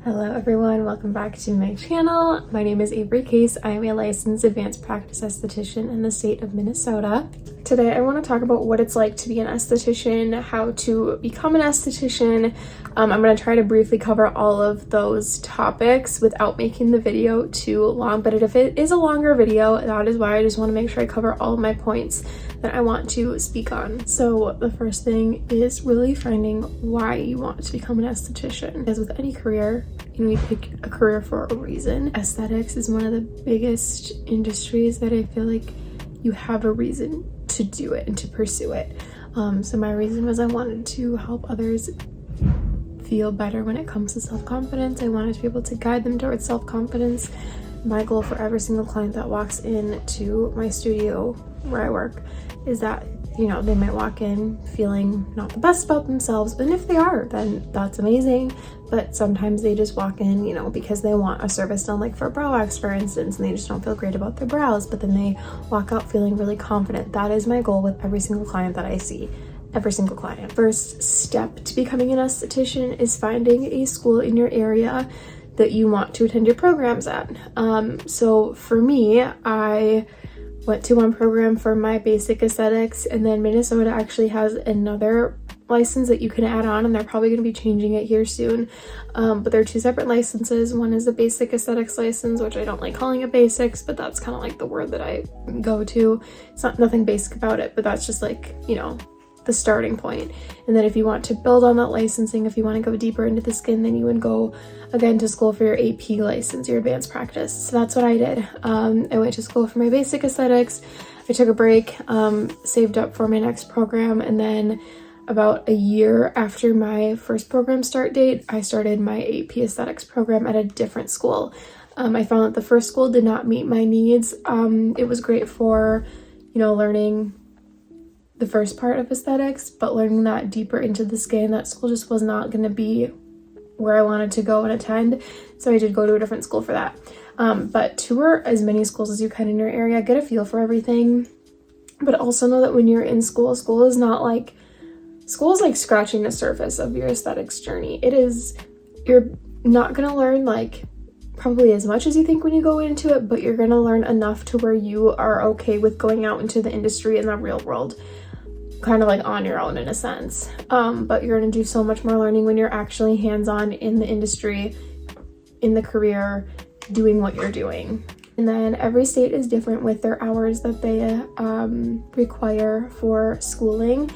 Hello everyone, welcome back to my channel. My name is Avery Case. I am a licensed advanced practice esthetician in the state of Minnesota. Today I want to talk about what it's like to be an esthetician, how to become an esthetician. I'm going to try to briefly cover all of those topics without making the video too long, but if it is a longer video, that is why I just want to make sure I cover all of my points that I want to speak on. So the first thing is really finding why you want to become an esthetician. As with any career, you pick a career for a reason. Aesthetics is one of the biggest industries that I feel like you have a reason to do it and to pursue it. So my reason was I wanted to help others feel better when it comes to self-confidence. I wanted to be able to guide them towards self-confidence. My goal for every single client that walks into my studio where I work is that, you know, they might walk in feeling not the best about themselves, and if they are, then that's amazing. But sometimes they just walk in, you know, because they want a service done, like for brow wax, for instance, and they just don't feel great about their brows, but then they walk out feeling really confident. That is my goal with every single client that I see. Every single client. First step to becoming an esthetician is finding a school in your area that you want to attend your programs at. So for me, I went to one program for my basic aesthetics, and then Minnesota actually has another license that you can add on, and they're probably going to be changing it here soon. But they're two separate licenses. One is a basic aesthetics license, which I don't like calling it basics, but that's kind of like the word that I go to. It's not nothing basic about it, but that's just like, you know, the starting point. And then if you want to build on that licensing, if you want to go deeper into the skin, then you would go again to school for your AP license, your advanced practice. So that's what I did. I went to school for my basic aesthetics. I took a break, saved up for my next program, and then about a year after my first program start date, I started my AP aesthetics program at a different school. I found that the first school did not meet my needs. It was great for, you know, learning the first part of aesthetics, but learning that deeper into the skin, that school just was not going to be where I wanted to go and attend. So I did go to a different school for that. But tour as many schools as you can in your area, get a feel for everything, but also know that when you're in school is like scratching the surface of your aesthetics journey. You're not going to learn like probably as much as you think when you go into it, but you're going to learn enough to where you are okay with going out into the industry in the real world, kind of like on your own in a sense. But you're going to do so much more learning when you're actually hands-on in the industry, in the career, doing what you're doing. And then every state is different with their hours that they require for schooling.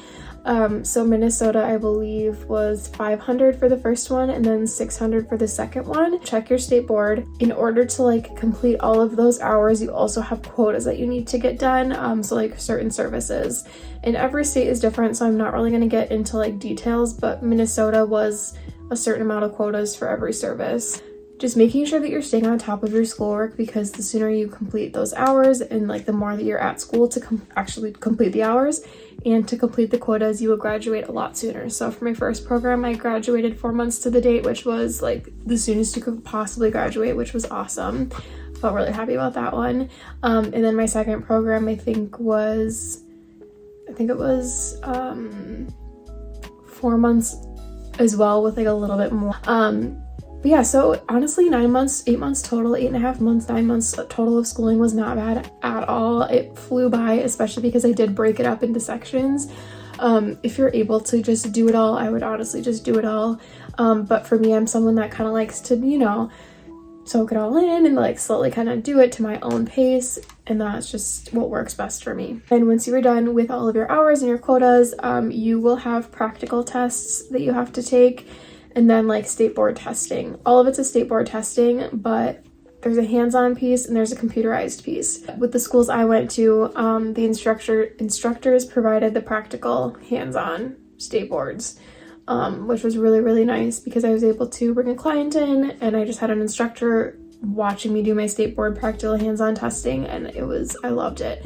So Minnesota, I believe, was 500 for the first one and then 600 for the second one. Check your state board. In order to like complete all of those hours, you also have quotas that you need to get done. So like certain services, and every state is different, so I'm not really going to get into like details, but Minnesota was a certain amount of quotas for every service. Just making sure that you're staying on top of your schoolwork, because the sooner you complete those hours and like the more that you're at school to actually complete the hours and to complete the quotas, you will graduate a lot sooner. So for my first program, I graduated 4 months to the date, which was like the soonest you could possibly graduate, which was awesome. Felt really happy about that one. And then my second program, I think it was 4 months as well, with like a little bit more. But yeah, so honestly, 9 months, 8 months total, 8.5 months, 9 months total of schooling was not bad at all. It flew by, especially because I did break it up into sections. If you're able to just do it all, I would honestly just do it all. But for me, I'm someone that kind of likes to, you know, soak it all in and like slowly kind of do it to my own pace, and that's just what works best for me. And once you are done with all of your hours and your quotas, you will have practical tests that you have to take, and then like state board testing. All of it's a state board testing, but there's a hands-on piece and there's a computerized piece. With the schools I went to, the instructors provided the practical hands-on state boards, which was really, really nice because I was able to bring a client in and I just had an instructor watching me do my state board practical hands-on testing, and I loved it.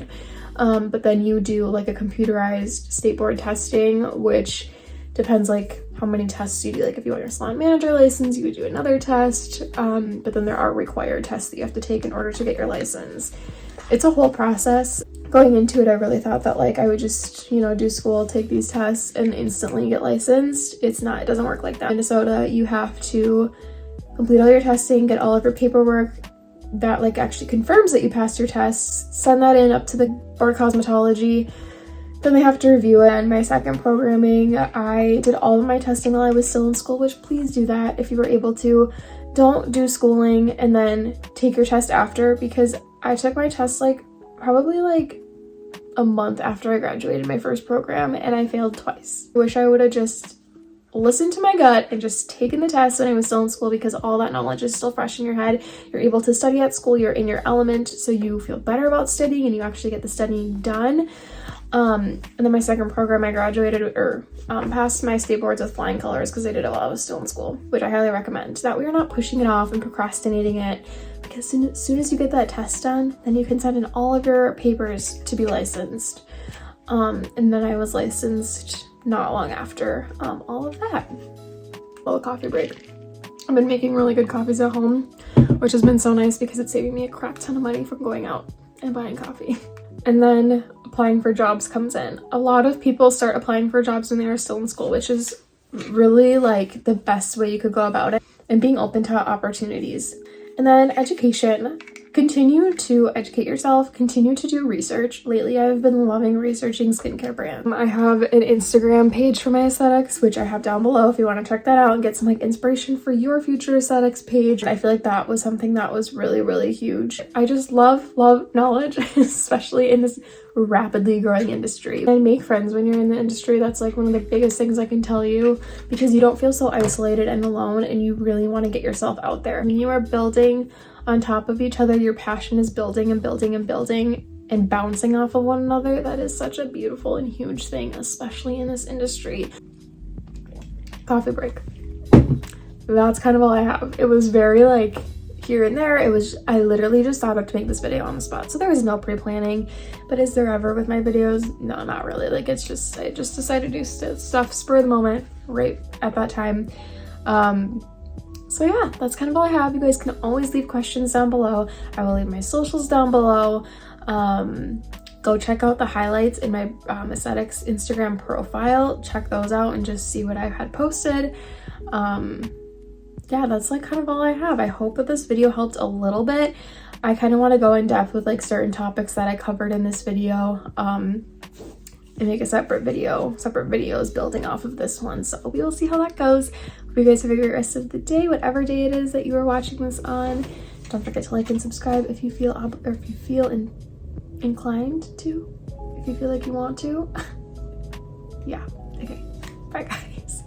But then you do like a computerized state board testing, which depends like how many tests you do. Like if you want your salon manager license, you would do another test, but then there are required tests that you have to take in order to get your license. It's a whole process. going into it, I really thought that like I would just, you know, do school, take these tests and instantly get licensed. It's not, it doesn't work like that. In Minnesota, you have to complete all your testing, get all of your paperwork that like actually confirms that you passed your tests, send that in up to the Board of Cosmetology. Then they have to review it. And my second programming, I did all of my testing while I was still in school, which please do that if you were able to. Don't do schooling and then take your test after, because I took my test like probably like a month after I graduated my first program and I failed twice. I wish I would have just listened to my gut and just taken the test when I was still in school, because all that knowledge is still fresh in your head. You're able to study at school, you're in your element, so you feel better about studying and you actually get the studying done. And then my second program, I graduated or passed my state boards with flying colors because I did it while I was still in school, which I highly recommend. That way you're not pushing it off and procrastinating it, because as soon as you get that test done, then you can send in all of your papers to be licensed. And then I was licensed not long after all of that. Well, a coffee break. I've been making really good coffees at home, which has been so nice because it's saving me a crap ton of money from going out and buying coffee. And then applying for jobs comes in. A lot of people start applying for jobs when they are still in school, which is really like the best way you could go about it, and being open to opportunities. And then education. Continue to educate yourself, continue to do research. Lately, I've been loving researching skincare brands. I have an Instagram page for my aesthetics, which I have down below if you want to check that out and get some like inspiration for your future aesthetics page. I feel like that was something that was really, really huge. I just love knowledge, especially in this rapidly growing industry. And make friends when you're in the industry. That's like one of the biggest things I can tell you, because you don't feel so isolated and alone, and you really want to get yourself out there. When you are building on top of each other, your passion is building and building and building and bouncing off of one another. That is such a beautiful and huge thing, especially in this industry. Coffee break. That's kind of all I have. It was very like here and there. I literally just thought up to make this video on the spot, so there was no pre-planning. But is there ever with my videos? No, not really. Like I just decided to do stuff spur of the moment right at that time. So yeah, that's kind of all I have. You guys can always leave questions down below. I will leave my socials down below. Go check out the highlights in my aesthetics Instagram profile. Check those out and just see what I've had posted. Yeah, that's like kind of all I have. I hope that this video helped a little bit. I kind of want to go in depth with like certain topics that I covered in this video. And make a separate videos building off of this one. So we will see how that goes. Hope you guys have a great rest of the day, whatever day it is that you are watching this on. Don't forget to like and subscribe if you feel inclined to, if you feel like you want to. Yeah, okay, bye guys.